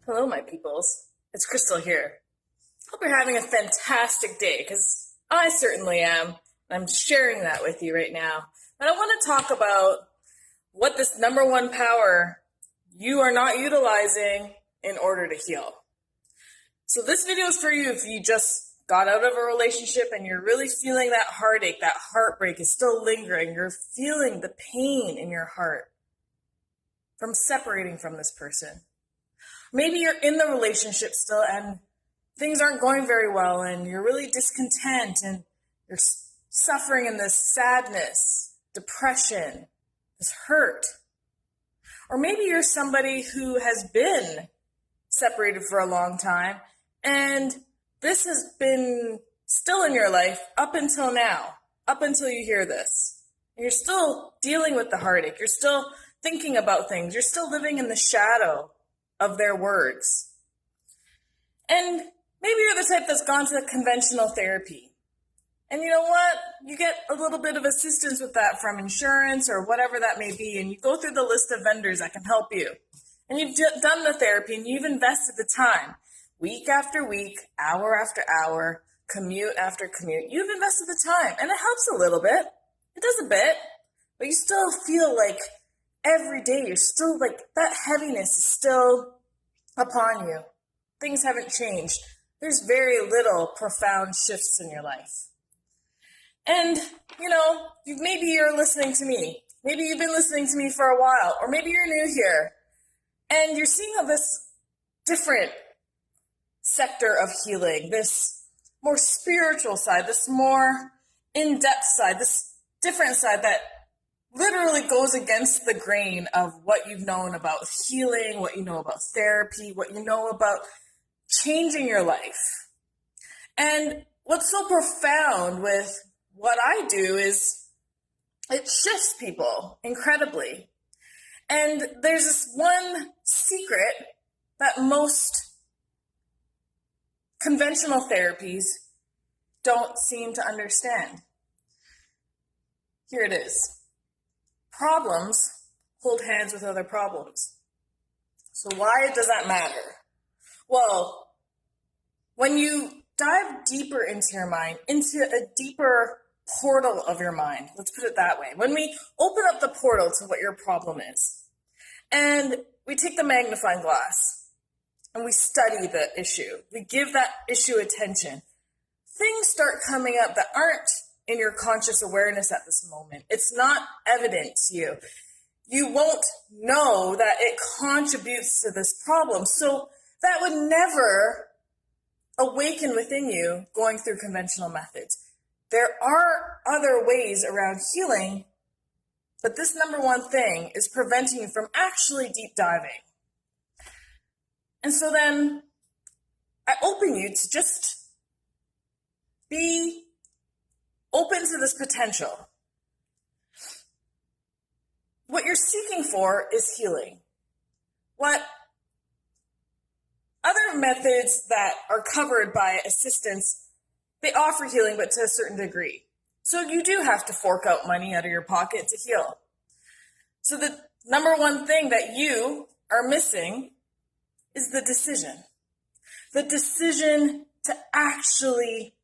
Hello, my peoples. It's Krystallee here. Hope you're having a fantastic day, because I certainly am. I'm sharing that with you right now. But I want to talk about what this number one power you are not utilizing in order to heal. So this video is for you if you just got out of a relationship and you're really feeling that heartache, that heartbreak is still lingering. You're feeling the pain in your heart from separating from this person. Maybe you're in the relationship still and things aren't going very well and you're really discontent and you're suffering in this sadness, depression, this hurt. Or maybe you're somebody who has been separated for a long time and this has been still in your life up until now, up until you hear this. And you're still dealing with the heartache. You're still thinking about things. You're still living in the shadow of their words. And maybe you're the type that's gone to conventional therapy. And you know what? You get a little bit of assistance with that from insurance or whatever that may be. And you go through the list of vendors that can help you. And you've done the therapy and you've invested the time. Week after week, hour after hour, commute after commute. You've invested the time. And it helps a little bit. It does a bit. But you still feel like every day you're still like that heaviness is still upon you. Things haven't changed. There's very little profound shifts in your life. And, maybe you're listening to me. Maybe you've been listening to me for a while, or maybe you're new here. And you're seeing this different sector of healing, this more spiritual side, this more in-depth side, this different side that literally goes against the grain of what you've known about healing, what you know about therapy, what you know about changing your life. And what's so profound with what I do is it shifts people incredibly. And there's this one secret that most conventional therapies don't seem to understand. Here it is. Problems hold hands with other problems. So why does that matter? Well, when you dive deeper into your mind, into a deeper portal of your mind, let's put it that way. When we open up the portal to what your problem is, and we take the magnifying glass and we study the issue, we give that issue attention, things start coming up that aren't in your conscious awareness at this moment. It's not evident to you. You won't know that it contributes to this problem. So that would never awaken within you going through conventional methods. There are other ways around healing, but this number one thing is preventing you from actually deep diving. And so then I open you to just be open to this potential. What you're seeking for is healing. What other methods that are covered by assistance, they offer healing, but to a certain degree. So you do have to fork out money out of your pocket to heal. So the number one thing that you are missing is the decision. The decision to actually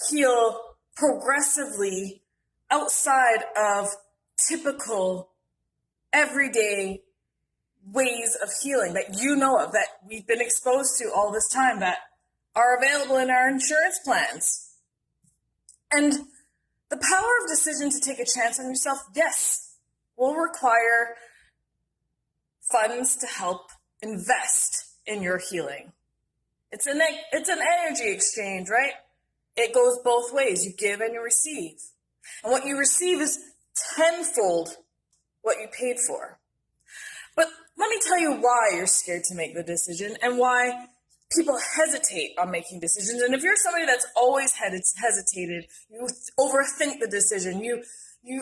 heal progressively outside of typical everyday ways of healing that you know of, that we've been exposed to all this time, that are available in our insurance plans. And the power of decision to take a chance on yourself, yes, will require funds to help invest in your healing. It's an energy exchange, right? It goes both ways. You give and you receive. And what you receive is tenfold what you paid for. But let me tell you why you're scared to make the decision and why people hesitate on making decisions. And if you're somebody that's always hesitated, you overthink the decision, you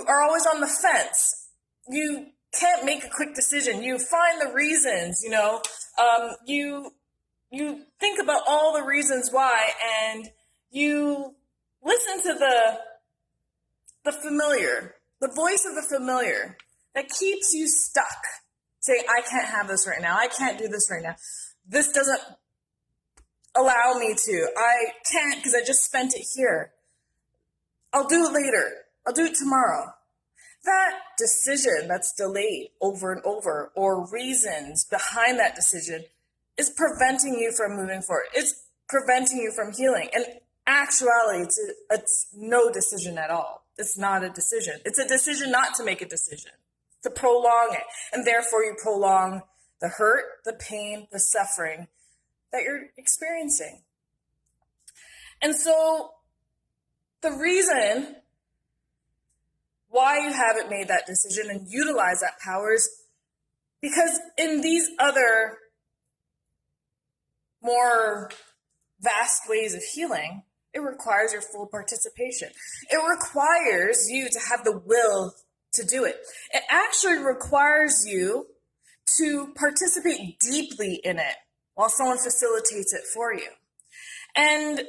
are always on the fence, you can't make a quick decision, you find the reasons, you think about all the reasons why, and you listen to the familiar, the voice of the familiar that keeps you stuck, saying, I can't have this right now. I can't do this right now. this doesn't allow me to. I can't because I just spent it here. I'll do it later. I'll do it tomorrow. That decision that's delayed over and over, or reasons behind that decision, is preventing you from moving forward. It's preventing you from healing. In actuality, it's no decision at all. It's not a decision. It's a decision not to make a decision, to prolong it. And therefore you prolong the hurt, the pain, the suffering that you're experiencing. And so the reason why you haven't made that decision and utilize that power is because in these other more vast ways of healing, it requires your full participation. It requires you to have the will to do it. It actually requires you to participate deeply in it while someone facilitates it for you. And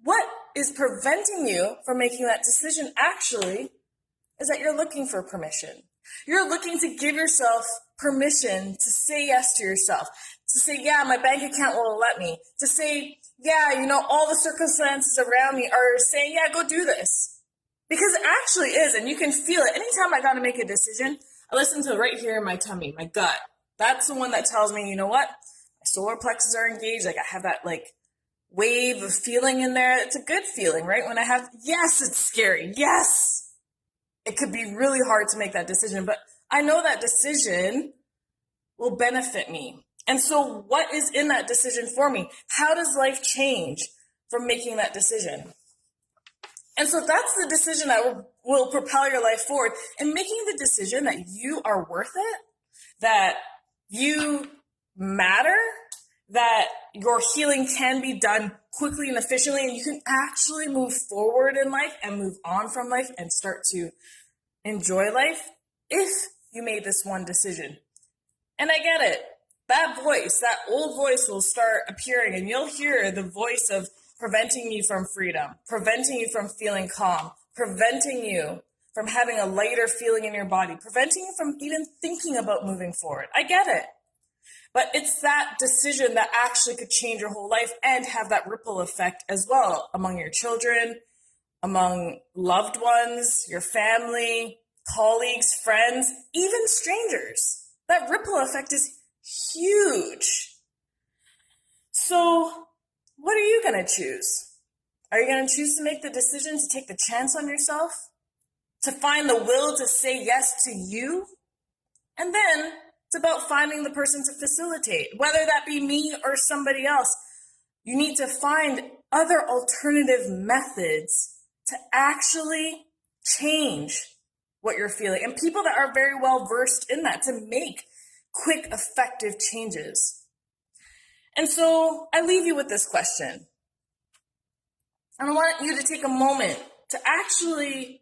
what is preventing you from making that decision actually is that you're looking for permission. You're looking to give yourself permission to say yes to yourself, to say, yeah, my bank account will let me, to say, yeah, all the circumstances around me are saying, yeah, go do this. Because it actually is, and you can feel it. Anytime I got to make a decision, I listen to right here in my tummy, my gut. That's the one that tells me, you know what? My solar plexus are engaged. Like I have that wave of feeling in there. It's a good feeling, right? When I have, yes, it's scary. Yes. It could be really hard to make that decision, but I know that decision will benefit me. And so what is in that decision for me? How does life change from making that decision? And so that's the decision that will propel your life forward. And making the decision that you are worth it, that you matter, that your healing can be done quickly and efficiently, and you can actually move forward in life and move on from life and start to enjoy life if you made this one decision. And I get it. That voice, that old voice will start appearing, and you'll hear the voice of preventing you from freedom, preventing you from feeling calm, preventing you from having a lighter feeling in your body, preventing you from even thinking about moving forward. I get it. But it's that decision that actually could change your whole life and have that ripple effect as well among your children, among loved ones, your family, colleagues, friends, even strangers. That ripple effect is huge. So what are you going to choose? Are you going to choose to make the decision to take the chance on yourself? To find the will to say yes to you? And then it's about finding the person to facilitate, whether that be me or somebody else. You need to find other alternative methods to actually change what you're feeling, and people that are very well versed in that to make quick, effective changes. And so I leave you with this question. And I want you to take a moment to actually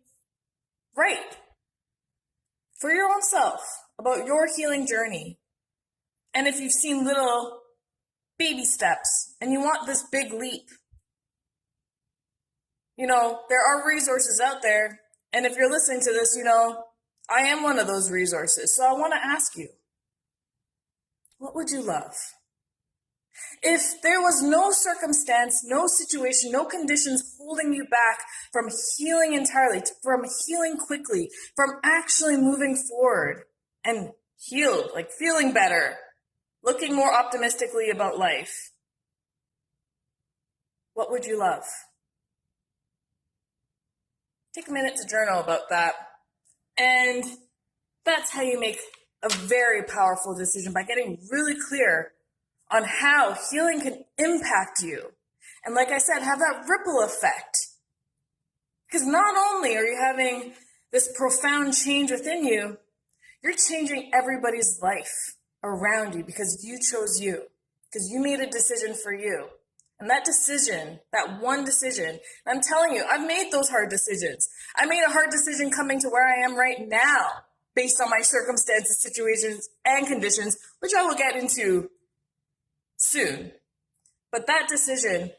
write for your own self about your healing journey. And if you've seen little baby steps and you want this big leap, there are resources out there. And if you're listening to this, I am one of those resources. So I want to ask you, what would you love? If there was no circumstance, no situation, no conditions holding you back from healing entirely, from healing quickly, from actually moving forward and healed, feeling better, looking more optimistically about life, what would you love? Take a minute to journal about that. And that's how you make a very powerful decision, by getting really clear on how healing can impact you. And like I said, have that ripple effect. Because not only are you having this profound change within you, you're changing everybody's life around you because you chose you, because you made a decision for you. And that decision, that one decision, I'm telling you, I've made those hard decisions. I made a hard decision coming to where I am right now based on my circumstances, situations, and conditions, which I will get into soon. But that decision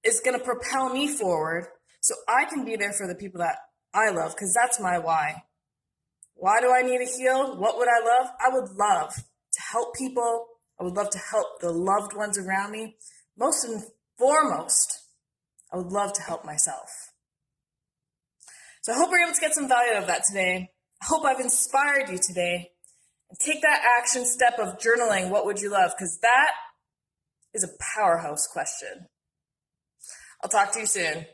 is going to propel me forward so I can be there for the people that I love, because that's my why. Why do I need to heal? What would I love? I would love to help people. I would love to help the loved ones around me. Most and foremost, I would love to help myself. So I hope you're able to get some value out of that today. I hope I've inspired you today. And take that action step of journaling, what would you love? Because that is a powerhouse question. I'll talk to you soon.